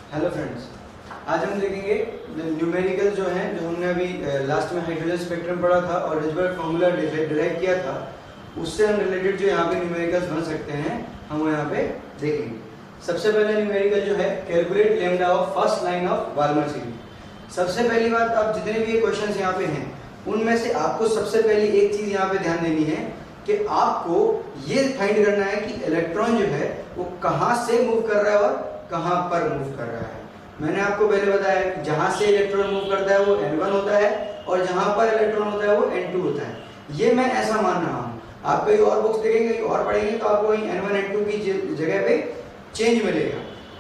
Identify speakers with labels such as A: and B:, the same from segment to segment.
A: Hello friends, आज हम देखेंगे न्यूमेरिकल जो हैं, जो हमने अभी लास्ट में हाइड्रोजन स्पेक्ट्रम पढ़ा था और हिल्बर्ट फार्मूला डिराइव किया था, उससे हम रिलेटेड जो यहाँ पे न्यूमेरिकल्स बन सकते हैं हम यहाँ पे देखेंगे। सबसे पहले न्यूमेरिकल जो है calculate lambda of first line of Balmer series. सबसे पहली बात, आप जितने भी ये क्वेश्चंस यहाँ पे हैं उनमें से आपको सबसे पहली एक चीज यहाँ पे ध्यान देनी है कि आपको ये फाइंड करना है कि इलेक्ट्रॉन जो है वो कहाँ से मूव कर रहा है और कहाँ पर मूव कर रहा है। मैंने आपको पहले बताया कि जहाँ से इलेक्ट्रॉन मूव करता है वो N1 होता है और जहाँ पर इलेक्ट्रॉन होता है वो N2 होता है। ये मैं ऐसा मान रहा हूँ। आप कहीं और बुक्स देखेंगे, कहीं और पढ़ेंगे तो आपको वहीं N1 N2 की जगह पे चेंज मिलेगा।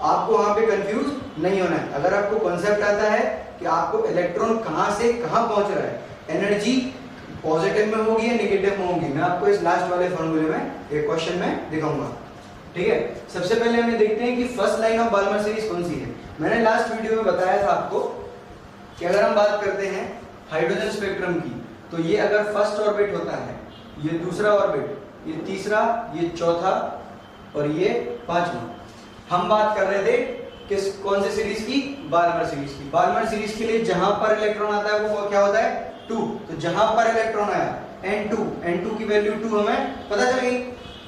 A: आपको वहाँ पे कंफ्यूज नहीं होना है। अगर आपको कॉन्सेप्ट आता है कि आपको इलेक्ट्रॉन कहाँ से कहाँ पहुँच रहा है, एनर्जी पॉजिटिव में होगी या नेगेटिव में होगी, मैं आपको इस लास्ट वाले फॉर्मूले में एक क्वेश्चन में दिखाऊंगा। ठीक है, सबसे पहले हमें देखते हैं कि first line of Balmer series कौन सी है। मैंने लास्ट वीडियो में बताया था आपको कि अगर हम बात करते हैं हाइड्रोजन स्पेक्ट्रम की, तो ये अगर फर्स्ट ऑर्बिट होता है, ये दूसरा ऑर्बिट, ये तीसरा, ये चौथा और ये पांचवा। हम बात कर रहे थे किस कौन से सीरीज की? बाल्मर सीरीज की। बाल्मर सीरीज के लिए जहां पर इलेक्ट्रॉन आता है वो क्या होता है? 2। तो जहां पर इलेक्ट्रॉन आया N2 की वैल्यू 2 हमें पता चल गई।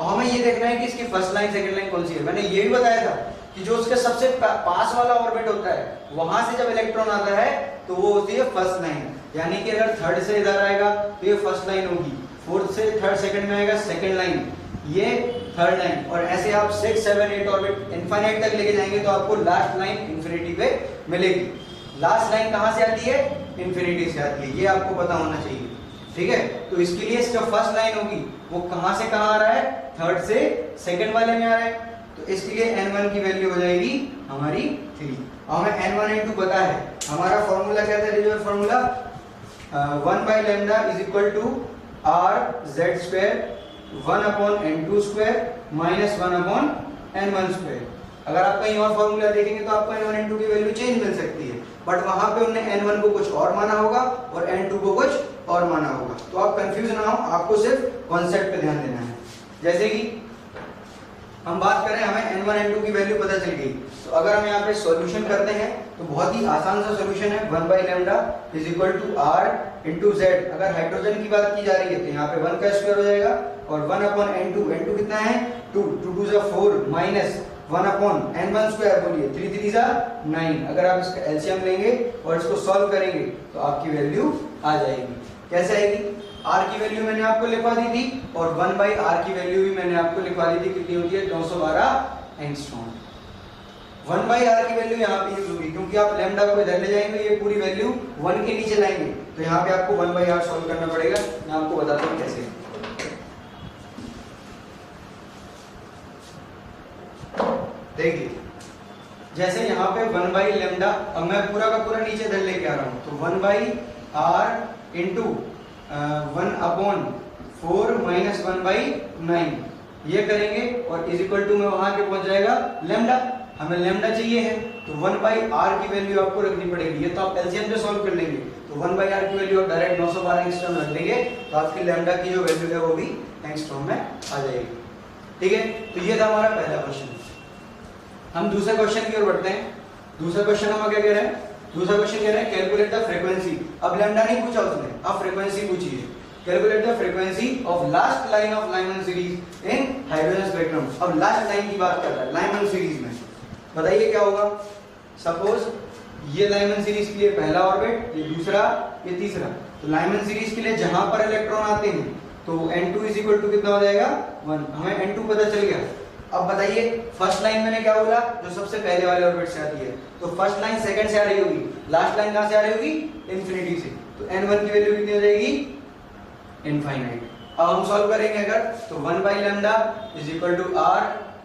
A: हमें ये देखना है कि इसकी फर्स्ट लाइन सेकंड लाइन कौन सी है। मैंने ये भी बताया था कि जो उसके सबसे पास वाला ऑर्बिट होता है वहां से जब इलेक्ट्रॉन आता है तो वो होती है फर्स्ट लाइन। यानी कि अगर थर्ड से इधर आएगा तो ये फर्स्ट लाइन होगी, फोर्थ से थर्ड सेकंड में आएगा सेकंड लाइन, ये थर्ड लाइन, और ऐसे आप 6, 7, 8 ऑर्बिट इनफाइनाइट तक लेके जाएंगे तो आपको लास्ट लाइन इंफिनिटी पे मिलेगी। लास्ट लाइन कहां से आती है? इंफिनिटी से आती है। ये आपको पता होना चाहिए। ठीक है, तो इसके लिए इसका फर्स्ट लाइन होगी वो कहां से कहां आ रहा है? थर्ड से सेकंड वाले में आ रहा है। तो इसके लिए N1 की वैल्यू हो जाएगी हमारी 3। हमें N1 N2 पता है। हमारा फॉर्मूला क्या था? रिजर्व formula 1/λ is equal to RZ² 1/N2² minus 1/N1²। अगर आप कहीं और फॉर्मूला देखेंगे तो आपको N1 N2 की वैल्यू चेंज मिल सकती है, बट वहां पे उन्होंने N1 को कुछ और माना होगा और N2 को कुछ और माना होगा। तो आप कंफ्यूज ना हो, आपको सिर्फ कॉन्सेप्ट पे ध्यान देना है। जैसे कि हम बात करें, हमें N1 N2 की वैल्यू पता चल गई, तो अगर हम यहाँ पे सॉल्यूशन करते हैं तो बहुत ही आसान सा सॉल्यूशन है। 1/λ is equal to R into Z। अगर हाइड्रोजन की बात की जा रही है तो यहाँ पे 1 का स्क्वायर हो जाएगा और 1/N2। N2 कितना है? 2, 2 2 जा 4 माइनस 1/N1²। बोलिए 3 3 जा 9। अगर आप इसका एलसीएम लेंगे और इसको सॉल्व करेंगे तो आपकी वैल्यू आ जाएगी। कैसे आएगी? R की वैल्यू मैंने आपको लिखवा दी थी और 1/R की वैल्यू भी मैंने आपको लिखवा दी थी। कितनी होती है? 912 एंगस्ट्रॉम। 1/R की वैल्यू यहाँ पे यूज होगी क्योंकि आप लैम्डा को इधर ले जाएंगे, ये पूरी वैल्यू 1 के नीचे लाएंगे, तो यहाँ पे आपको 1/R सॉल्व करना पड़ेगा। मैं आपको बताता हूँ कैसे। देखिए, जैसे यहाँ पे 1/λ, अब मैं पूरा का पूरा नीचे इधर लेके आ रहा हूँ, तो 1/R इंटू 1/4 माइनस 1/9 ये करेंगे और इज इक्वल टू में वहां के पहुंच जाएगा लैम्डा। हमें लैम्डा चाहिए है तो 1/R की वैल्यू आपको रखनी पड़ेगी। ये तो आप एलसीएम से सॉल्व कर लेंगे, तो 1/R की वैल्यू आप डायरेक्ट 912 एंगस्ट्रॉम रख देंगे तो आपकी लैम्डा की जो वैल्यू है वो भी एंगस्ट्रॉम में आ जाएगी। ठीक है, तो ये था हमारा पहला क्वेश्चन। हम दूसरे क्वेश्चन की ओर बढ़ते हैं। दूसरा क्वेश्चन हम क्या कह रहे हैं? दूसरा क्वेश्चन कह रहे हैं कैलकुलेट द फ्रीक्वेंसी। अब लैम्डा नहीं पूछा उसने, अब फ्रीक्वेंसी पूछी है। Calculate the frequency of last line of Lyman series in hydrogen spectrum. अब लास्ट लाइन की बात कर रहा है लाइमन सीरीज में। बताइए क्या होगा? सपोज ये लाइमन सीरीज के लिए पहला ऑर्बिट, ये दूसरा, ये तीसरा। तो लाइमन सीरीज के लिए जहां पर इलेक्ट्रॉन आते हैं तो N2 इज इक्वल टू कितना हो जाएगा? 1। हमें N2 पता चल गया। अब बताइए, फर्स्ट लाइन मैंने क्या बोला? जो सबसे पहले वाले ऑर्बिट से आती है। तो फर्स्ट लाइन सेकंड से आ रही होगी, लास्ट लाइन कहां से आ रही होगी? इंफिनिटी से। तो N1 की वैल्यू कितनी हो जाएगी? इनफाइनाइट। अब हम सॉल्व करेंगे अगर, तो 1/λ is equal to R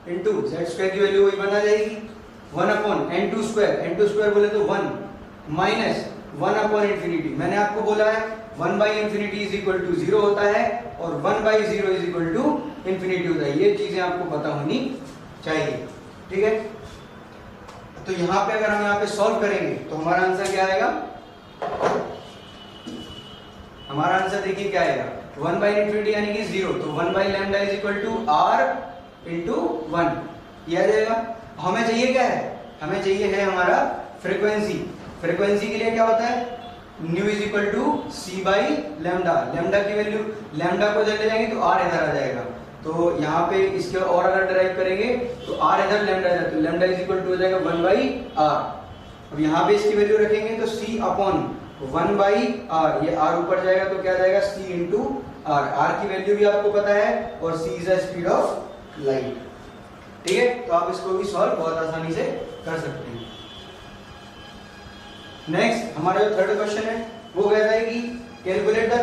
A: into Z² की वैल्यू वही बना जाएगी 1/N2²। N2² बोले तो 1 माइनस 1/इंफिनिटी। मैंने आपको बोला है 1/इंफिनिटी इज इक्वल टू 0 होता है और 1/0 इज इक्वल टू इंफिनिटी होता है। ये चीजें आपको पता होनी चाहिए। ठीक है, तो यहाँ पे अगर हम यहाँ पे सॉल्व करेंगे तो हमारा आंसर क्या आएगा? हमारा आंसर देखिए क्या आएगा? 1/इंफिनिटी यानी कि 0, तो 1/λ is equal to R into 1। ये आ जाएगा। हमें चाहिए क्या है? हमें चाहिए है हमारा फ्रीक्वेंसी। फ्रीक्वेंसी के लिए क्या होता है, nu is equal to C by lambda. Lambda की वैल्यू, लैम्डा को जब ले जाएंगे तो आर इधर आ जाएगा, तो यहाँ पे इसके और अगर डिराइव करेंगे तो आर इधर लैम्डा जाए तो लैम्डा इज इक्वल टू हो जाएगा 1 बाई आर। अब यहाँ पे इसकी वैल्यू रखेंगे तो सी अपॉन 1 बाई आर, ये आर ऊपर जाएगा तो क्या जाएगा सी इंटू आर। आर की वैल्यू भी आपको पता है और C is the speed of light. ठीक है, तो आप इसको भी सॉल्व बहुत आसानी से कर सकते हैं। नेक्स्ट हमारा जो थर्ड क्वेश्चन है वो कहता है कि calculate the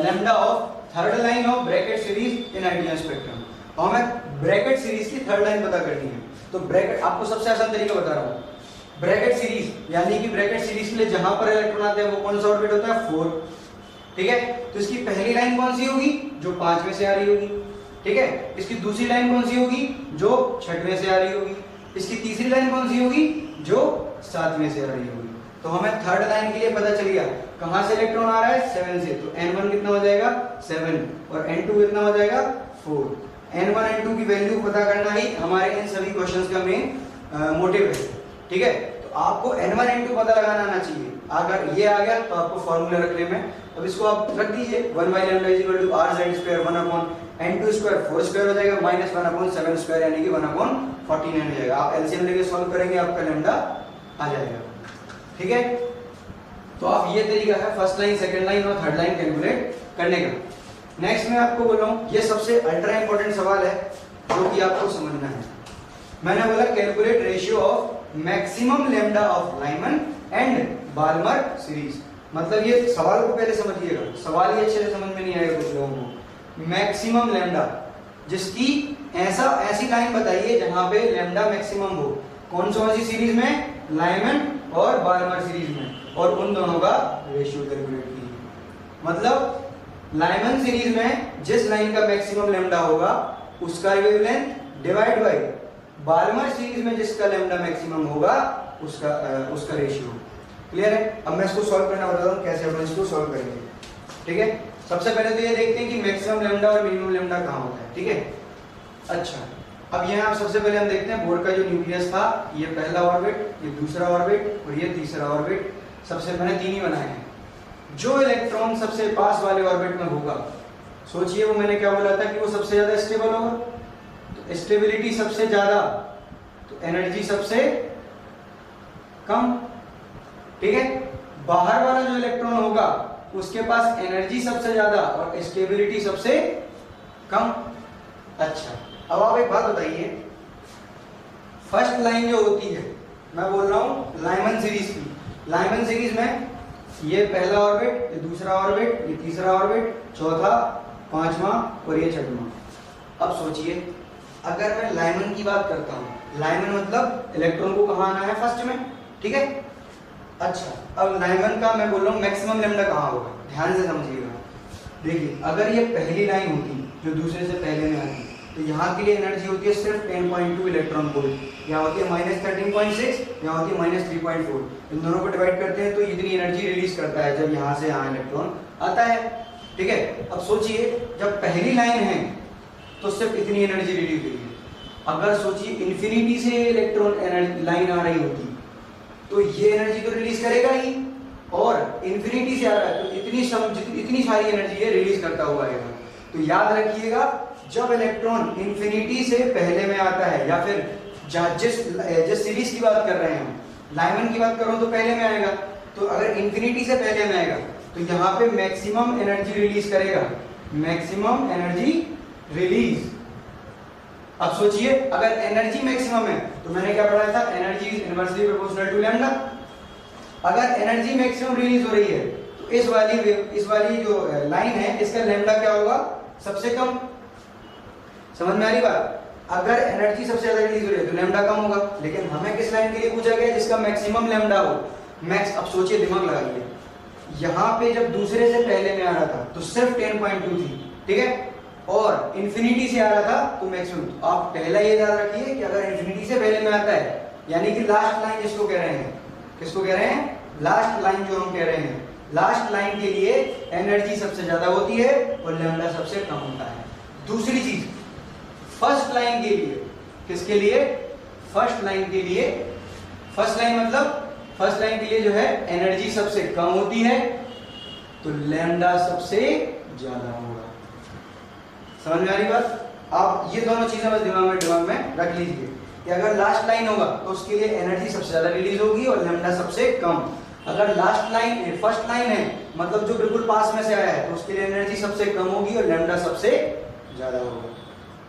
A: lambda of third line of Brackett series in ideal spectrum. और हमें ब्रैकेट सीरीज की थर्ड लाइन पता करनी है। तो ब्रैकेट आपको सबसे आसान तरीका बता रहा हूँ, ब्रैकेट सीरीज यानी कि ब्रैकेट सीरीज के लिए जहां पर इलेक्ट्रॉन आते हैं वो कौन सा ऑर्बिट होता है 4। ठीक है, तो इसकी पहली लाइन कौन सी होगी, जो 5 में से आ रही होगी। ठीक है, इसकी दूसरी लाइन कौन सी होगी, जो 6 में से आ रही होगी। इसकी तीसरी लाइन कौन सी होगी, जो 7 में से आ रही होगी। तो हमें थर्ड लाइन के लिए पता चल गया कहां से इलेक्ट्रॉन आ रहा है 7 से, तो n1 कितना हो जाएगा 7 और n2 कितना हो जाएगा 4। n1 n2 की वैल्यू पता करना ही हमारे इन सभी क्वेश्चंस का मेन मोटिव है। ठीक है, तो आपको n1 n2 पता लगाना आना चाहिए। अगर ये आ गया तो आपको फॉर्मूला रखने में, अब इसको आप रख दीजिए 1 by lambda is equal to r z square 1 upon n2 square 4 square हो जाएगा माइनस 1 अपॉन 7 स्क्वायर यानी कि 1 अपॉन 49 हो जाएगा। आप एलसीएम लेके सॉल्व करेंगे आपका लैम्डा आ जाएगा। ठीक है, तो आप ये तरीका है फर्स्ट लाइन, सेकंड लाइन और थर्ड लाइन कैलकुलेट करने का। नेक्स्ट मैं आपको बोल रहा हूँ, ये सबसे अल्ट्रा इंपॉर्टेंट सवाल है जो कि आपको समझना है। मैंने बोला calculate ratio of maximum lambda of Lyman and Balmer series. मतलब ये सवाल को पहले समझिएगा, सवाल ही अच्छे से समझ में नहीं आएगा कुछ लोगों को। मैक्सिमम लैम्डा, जिसकी ऐसी लाइन बताइए जहां पे लैम्डा मैक्सिमम हो। कौन सी सीरीज में, लाइमन और बाल्मर सीरीज में, और उन दोनों का रेशियो कैलकुलेट कीजिए। मतलब लाइमन सीरीज में जिस लाइन का मैक्सिमम लैम्डा होगा उसका wavelength divide by Balmer series में जिसका लैम्डा मैक्सिमम होगा उसका रेशियो। क्लियर है? अब मैं इसको सॉल्व करना बताता हूं कैसे हम इसको सॉल्व करेंगे। ठीक है, सबसे पहले तो ये देखते हैं कि मैक्सिमम लैम्डा और मिनिमम लैम्डा कहां होता है। ठीक है, अच्छा अब यहाँ सबसे पहले हम देखते हैं बोर्ड का जो न्यूक्लियस था, ये पहला ऑर्बिट, ये दूसरा ऑर्बिट और ये तीसरा ऑर्बिट। सबसे मैंने 3 ही बनाए हैं। जो इलेक्ट्रॉन सबसे पास वाले ऑर्बिट में होगा, सोचिए वो मैंने क्या बोला था कि वो सबसे ज्यादा स्टेबल होगा, तो स्टेबिलिटी सबसे ज्यादा तो एनर्जी सबसे कम। ठीक है, बाहर वाला जो इलेक्ट्रॉन होगा उसके पास एनर्जी सबसे ज्यादा और स्टेबिलिटी सबसे कम। अच्छा, अब आप एक बात बताइए, फर्स्ट लाइन जो होती है, मैं बोल रहा हूं लाइमन सीरीज की। लाइमन सीरीज में ये पहला ऑर्बिट, ये दूसरा ऑर्बिट, ये तीसरा ऑर्बिट, चौथा, पांचवा और ये छठवां। अब सोचिए अगर मैं लाइमन की बात करता हूं, लाइमन मतलब इलेक्ट्रॉन को कहां आना है फर्स्ट में। ठीक है, अच्छा अब लाइमन का मैं बोल रहा हूं मैक्सिमम लैम्डा कहां होगा, ध्यान से समझिएगा। देखिए अगर ये पहली लाइन होती जो दूसरे से पहले में आती, तो यहाँ के लिए एनर्जी होती है सिर्फ 10.2 इलेक्ट्रॉन वोल्ट, यहाँ होती है -13.6, यहाँ होती है -3.4। इन दोनों को डिवाइड करते हैं तो इतनी एनर्जी रिलीज करता है जब यहाँ से यहाँ इलेक्ट्रॉन आता है। ठीक है, अब सोचिए जब पहली लाइन है तो सिर्फ इतनी एनर्जी रिलीज हुई है। अगर सोचिए इन्फिनिटी से इलेक्ट्रॉन एनर्जी लाइन आ रही होती तो ये एनर्जी तो रिलीज करेगा ही, और इन्फिनिटी से आ रहा है तो इतनी सारी एनर्जी ये रिलीज करता हुआ आएगा। तो याद रखिएगा जब इलेक्ट्रॉन इन्फिनिटी से पहले में आता है, या फिर जिस सीरीज की बात कर रहे हैं हम, लाइमन की बात कर रहा हूं तो पहले में आएगा, तो अगर इन्फिनिटी से पहले में आएगा तो यहाँ पे मैक्सिमम एनर्जी रिलीज करेगा, मैक्सिमम एनर्जी रिलीज। अब सोचिए अगर एनर्जी मैक्सिमम है तो मैंने क्या पढ़ा था, energy is inversely proportional to lambda. अगर एनर्जी मैक्सिमम रिलीज हो रही है तो इस वाली जो लाइन है इसका लैम्डा क्या होगा, सबसे कम। समझ में आ रही बात? अगर एनर्जी सबसे ज्यादा रिलीज हो रही है तो लैम्डा कम होगा, लेकिन हमें किस लाइन के लिए पूछा गया जिसका मैक्सिमम लैम्डा हो, मैक्स। अब सोचिए, दिमाग लगाइए, यहाँ पे जब दूसरे से पहले में आ रहा था तो सिर्फ 10.2 थी। ठीक है, और इन्फिनिटी से आ रहा था तो मैक्सिमम। तो आप पहला ये ध्यान रखिए कि अगर इन्फिनिटी से पहले में आता है, यानी कि लास्ट लाइन जिसको कह रहे हैं, किसको कह रहे हैं, लास्ट लाइन जो हम कह रहे हैं, लास्ट लाइन के लिए एनर्जी सबसे ज्यादा होती है और लैम्डा सबसे कम होता है। दूसरी चीज, फर्स्ट लाइन के लिए, किसके लिए, फर्स्ट लाइन के लिए फर्स्ट लाइन मतलब फर्स्ट लाइन के लिए जो है एनर्जी सबसे कम होती है तो लैम्डा सबसे ज्यादा होगा। समझ में आ रही बात? आप ये दोनों चीजें बस दिमाग में रख लीजिए कि अगर लास्ट लाइन होगा तो उसके लिए एनर्जी सबसे ज्यादा रिलीज होगी और लैम्डा सबसे कम। अगर लास्ट लाइन फर्स्ट लाइन है मतलब जो बिल्कुल पास में से आया है तो उसके लिए एनर्जी सबसे कम होगी और लैम्डा सबसे ज्यादा होगा।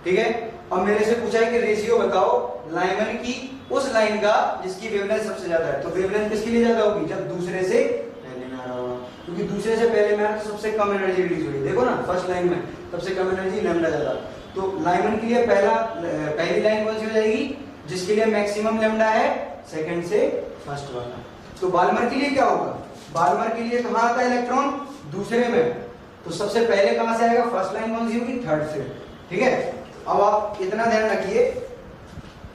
A: ठीक है। अब मेरे से पूछा है कि रेशियो बताओ लाइमन की उस लाइन का जिसकी वेवलेंथ सबसे ज्यादा है। तो वेवलेंथ किसके लिए ज्यादा होगी? जब दूसरे से पहले में आ रहा होगा, क्योंकि दूसरे से पहले में आ रहा तो सबसे कम एनर्जी रिलीज हुई। देखो ना फर्स्ट लाइन में सबसे कम एनर्जी लैम्डा ज्यादा। तो लाइमन के लिए पहली लाइन कौन सी हो जाएगी? जिसके लिए मैक्सिमम लैम्डा है सेकंड से फर्स्ट वाला। तो बाल्मर के लिए क्या होगा? बाल्मर के लिए कहां आता है इलेक्ट्रॉन? दूसरे में। तो सबसे पहले कहां से आएगा? फर्स्ट लाइन कौन सी होगी? थर्ड से। ठीक है। अब आप इतना ध्यान रखिए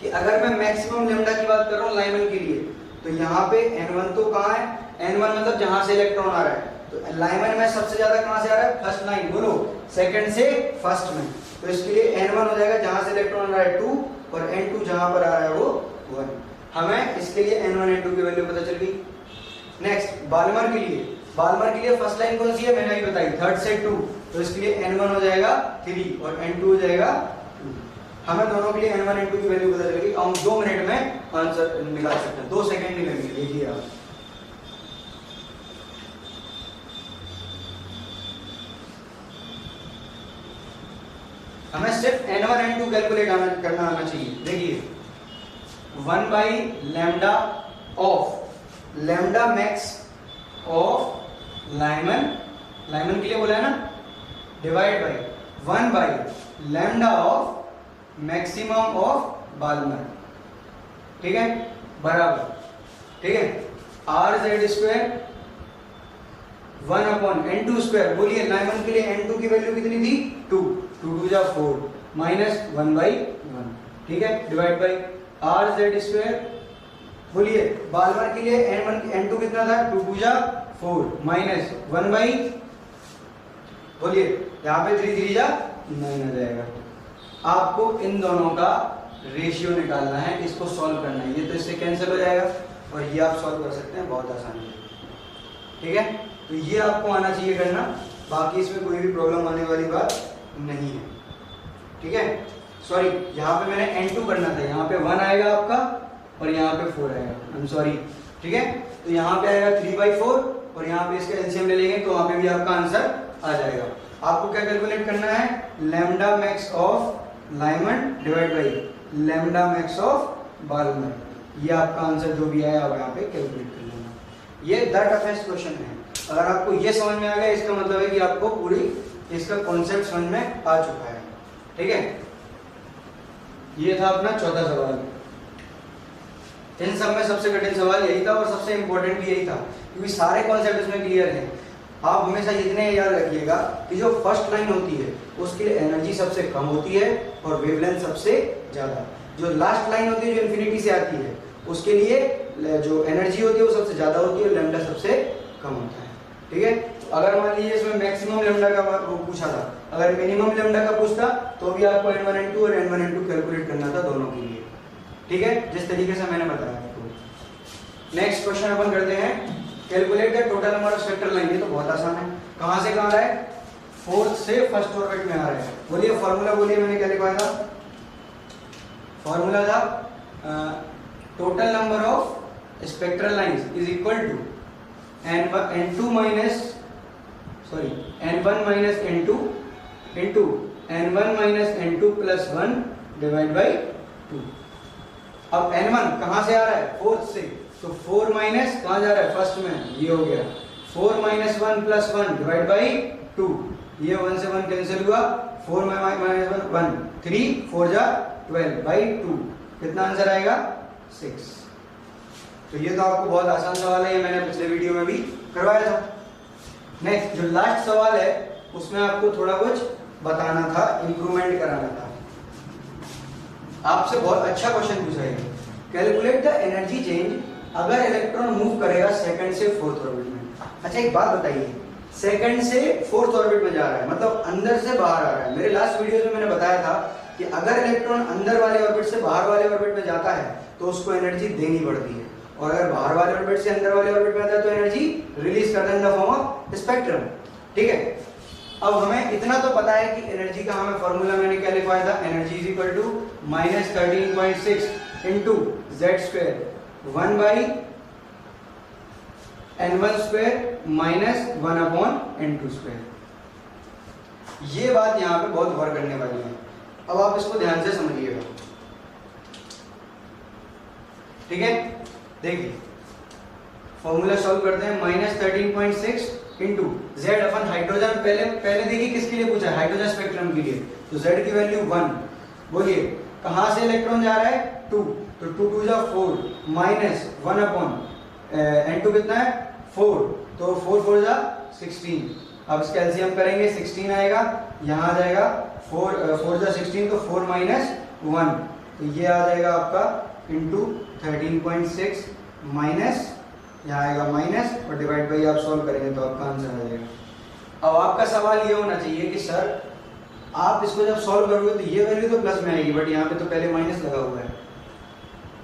A: कि अगर मैं मैक्सिमम लैम्डा की बात कर रहा हूं लाइमन के लिए तो यहाँ पे n1 तो कहां है? n1 मतलब जहां से इलेक्ट्रॉन आ रहा है। तो लाइमन में सबसे ज्यादा कहां से आ रहा है? First line. बोलो सेकंड से फर्स्ट में। तो इसके लिए n1 हो जाएगा जहां से इलेक्ट्रॉन आ रहा है 2 और n2 जहां पर आ रहा है वो 1। हमें इसके लिए n1 n2 की वैल्यू पता चल गई। नेक्स्ट बाल्मर के लिए। बाल्मर के लिए फर्स्ट लाइन कौन सी है? मैंने अभी बताई, थर्ड से 2। तो इसके लिए n1 हो जाएगा 3 और n2 हो जाएगा 2। हमें दोनों के लिए n1 n2 की वैल्यू पता चल गई। हम 2 मिनट में आंसर निकाल सकते हैं, 2 सेकंड नहीं लगेंगे। देखिए आप हमें सिर्फ n1 n2 कैलकुलेट करना आना चाहिए। देखिए 1 by lambda of lambda max of Lyman, Lyman के लिए बोला है ना, divide by 1 by lambda of maximum of Balmer. ठीक है, बराबर। ठीक है, R Z square 1 upon n2 square. बोलिए लाइमन के लिए n2 की वैल्यू कितनी थी? 2 2 जा 4 माइनस 1 बाई 1। ठीक है, divide by are Z square. बोलिए बाल्मर के लिए n2 कितना था? 2 जा 4 माइनस 1 बाई, बोलिए यहाँ पे 3 3 जा 9 आ जाएगा। आपको इन दोनों का रेशियो निकालना है, इसको सॉल्व करना है। ये तो इससे कैंसिल हो जाएगा और ये आप सॉल्व कर सकते हैं बहुत आसानी से। ठीक है, तो ये आपको आना चाहिए करना, बाकी इसमें कोई भी प्रॉब्लम आने वाली बात नहीं है। ठीक है, सॉरी यहाँ पे मैंने n2 करना था, यहाँ पे 1 आएगा आपका और यहाँ पे 4 आएगा। I am sorry. ठीक है, तो यहाँ पे आएगा 3/4 और यहाँ पे इसका एलसीएम ले लेंगे तो वहाँ पे भी आपका आंसर आ जाएगा। आपको क्या कैलकुलेट करना है? Lambda max of Lyman divide by lambda max of Balmer. ये आपका आंसर जो भी आया आप यहाँ पे कैलकुलेट कर लेना। ये द टफेस्ट क्वेश्चन है। अगर आपको ये समझ में आ गया इसका मतलब है कि आपको पूरी इसका कॉन्सेप्ट समझ में आ चुका है। ठीक है, ये था अपना चौथा सवाल। इन सब में सबसे कठिन सवाल यही था और सबसे इंपॉर्टेंट भी यही था क्योंकि सारे कॉन्सेप्ट इसमें क्लियर हैं। आप हमेशा इतने याद रखिएगा कि जो फर्स्ट लाइन होती है उसके लिए एनर्जी सबसे कम होती है और वेवलेंथ सबसे ज्यादा। जो लास्ट लाइन होती है जो इन्फिनिटी से आती है उसके लिए जो एनर्जी होती है वो सबसे ज्यादा होती है और लैम्डा सबसे कम होता है। ठीक है, तो अगर मान लीजिए इसमें मैक्सिमम लैम्डा का वो पूछा था, अगर मिनिमम लैम्डा का पूछता तो भी आपको n1 n2 और n1 n2 कैलकुलेट करना था दोनों के लिए। ठीक है, जिस तरीके से मैंने बताया आपको। नेक्स्ट क्वेश्चन अपन करते हैं, calculate the total number of spectral line. ये तो बहुत आसान है। कहां से कहां आ रहा है? फोर्थ से फर्स्ट ऑर्बिट में आ रहा है। बोलिए फॉर्मूला बोलिए, मैंने क्या लिखवाया था? फॉर्मूला था total number of spectral lines is equal to n2 minus sorry n1 minus n2 into n1 minus n2 plus 1 divide by 2। अब n1 कहां से आ रहा है? फोर्थ से, तो 4 माइनस कहां जा रहा है? फर्स्ट में। ये हो गया 4 माइनस 1 प्लस 1 डिवाइड बाई 2। ये 1 से 1 कैंसिल हुआ, 4 माइनस 1 3 4 जा 12 बाई 2। कितना आंसर आएगा? 6। तो ये तो आपको बहुत आसान सवाल है, ये मैंने पिछले वीडियो में भी करवाया था। नेक्स्ट जो लास्ट सवाल है उसमें आपको थोड़ा कुछ बताना था, इंप्रूवमेंट कराना था। आपसे बहुत अच्छा क्वेश्चन पूछा है, कैलकुलेट द एनर्जी चेंज अगर इलेक्ट्रॉन मूव करेगा सेकंड से फोर्थ ऑर्बिट में। अच्छा एक बात बताइए, सेकंड से फोर्थ ऑर्बिट में जा रहा है मतलब अंदर से बाहर आ रहा है। मेरे लास्ट वीडियो में मैंने बताया था कि अगर इलेक्ट्रॉन अंदर वाले ऑर्बिट से बाहर वाले ऑर्बिट में जाता है तो उसको एनर्जी देनी पड़ती है और अगर बाहर वाले ऑर्बिट से अंदर वाले ऑर्बिट में आता है तो एनर्जी रिलीज करता है in the form of spectrum. ठीक है, अब हमें इतना तो पता है कि एनर्जी का हमें फॉर्मूला मैंने क्या लिखवाया था, energy is equal to -13.6 into Z square 1 by n1 square minus 1 upon n2 square. ये बात यहाँ पे बहुत गौर करने वाली है, अब आप इसको ध्यान से समझिएगा। ठीक है, देखिए फॉर्मूला सॉल्व करते हैं। -13.6 इंटू जेड अपन हाइड्रोजन, पहले देखिए किसके लिए पूछा है, हाइड्रोजन स्पेक्ट्रम के लिए, तो जेड की वैल्यू 1। बोलिए कहां से इलेक्ट्रॉन जा रहा है 2, तो 2 2 जा 4 माइनस 1 अपॉन n2 कितना है 4, तो 4 4 जा 16। अब इसका एलसीएम करेंगे 16 आएगा, यहाँ आ जाएगा 4 4 जा 16, तो 4 माइनस 1, तो ये आ जाएगा आपका इंटू 13.6 माइनस, यहाँ आएगा माइनस और डिवाइड बाई आप सॉल्व करेंगे तो आपका आंसर आ जाएगा। अब आपका सवाल ये होना चाहिए कि सर आप इसको जब सॉल्व करोगे तो ये वैल्यू तो प्लस में आएगी, बट यहाँ पे तो पहले माइनस लगा हुआ है।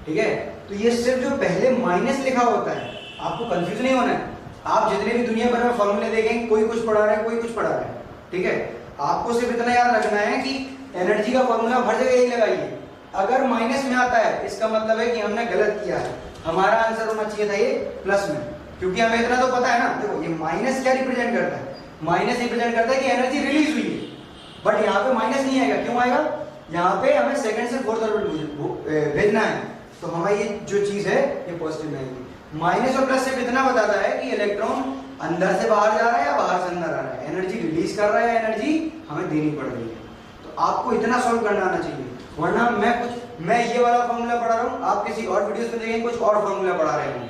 A: ठीक है, तो ये सिर्फ जो पहले माइनस लिखा होता है, आपको कंफ्यूज नहीं होना है। आप जितने भी दुनिया भर में फॉर्मूले देखेंगे, कोई कुछ पढ़ा रहा है, कोई कुछ पढ़ा रहा है। ठीक है, आपको सिर्फ इतना याद रखना है कि एनर्जी का फॉर्मूला हर जगह यही लगाइए। अगर माइनस में आता है इसका मतलब है कि हमने गलत किया है, हमारा आंसर होना चाहिए था ये प्लस में, क्योंकि हमें इतना तो पता है ना। देखो ये माइनस क्या रिप्रेजेंट करता है, माइनस रिप्रेजेंट करता है कि एनर्जी रिलीज हुई है, बट यहाँ पे माइनस नहीं आएगा। क्यों आएगा, यहाँ पे हमें सेकंड से फोर्थ ऑर्बिट भेजना है, तो हमारी ये जो चीज है ये पॉजिटिव में आएगी। माइनस और प्लस सिर्फ इतना बताता है कि इलेक्ट्रॉन अंदर से बाहर जा रहा है या बाहर से अंदर आ रहा है, एनर्जी रिलीज कर रहा है, एनर्जी हमें देनी पड़ रही है। तो आपको इतना सॉल्व करना आना चाहिए, वरना मैं ये वाला फॉर्मूला पढ़ा रहा हूँ, आप किसी और वीडियोस में देखेंगे कुछ और फॉर्मूला पढ़ा रहे होंगे।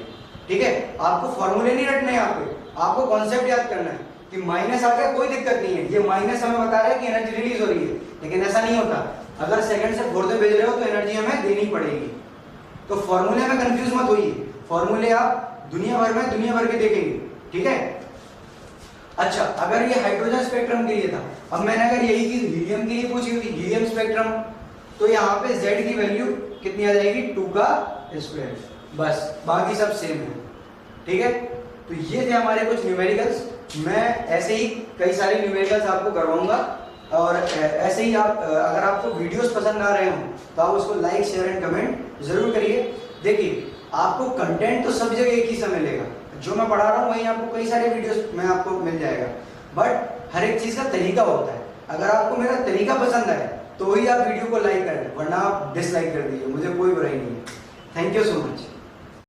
A: ठीक है, आपको फॉर्मूले नहीं रटने, यहाँ पे आपको कॉन्सेप्ट याद करना है कि माइनस आ गया कोई दिक्कत नहीं है, ये माइनस हमें बता रहा है कि एनर्जी रिलीज हो रही है, लेकिन ऐसा नहीं होता। अगर सेकंड से फोर्थ में भेज रहे हो तो एनर्जी हमें देनी पड़ेगी। तो फॉर्मूले में कंफ्यूज मत होइए, फॉर्मूले आप दुनिया भर के देखेंगे। ठीक है, अच्छा अगर ये हाइड्रोजन स्पेक्ट्रम के लिए था, अब मैंने अगर यही चीज हीलियम के लिए पूछी होती, हीलियम स्पेक्ट्रम, तो यहाँ पे Z की वैल्यू कितनी आ जाएगी 2 का स्क्वायर, बस बाकी सब सेम है। ठीक है, तो ये थे हमारे कुछ न्यूमेरिकल्स। मैं ऐसे ही कई सारे न्यूमेरिकल्स आपको करवाऊंगा, और ऐसे ही आप अगर आपको वीडियोस पसंद आ रहे हो तो आप उसको लाइक शेयर एंड कमेंट जरूर करिए। देखिए आपको कंटेंट तो सब जगह एक ही समय मिलेगा, जो मैं पढ़ा रहा हूँ वहीं आपको कई सारे वीडियोस में आपको मिल जाएगा, बट हर एक चीज का तरीका होता है। अगर आपको मेरा तरीका पसंद आए तो ही आप वीडियो को लाइक करें, वरना आप डिसलाइक कर दीजिए, मुझे कोई बुराई नहीं है। Thank you so much.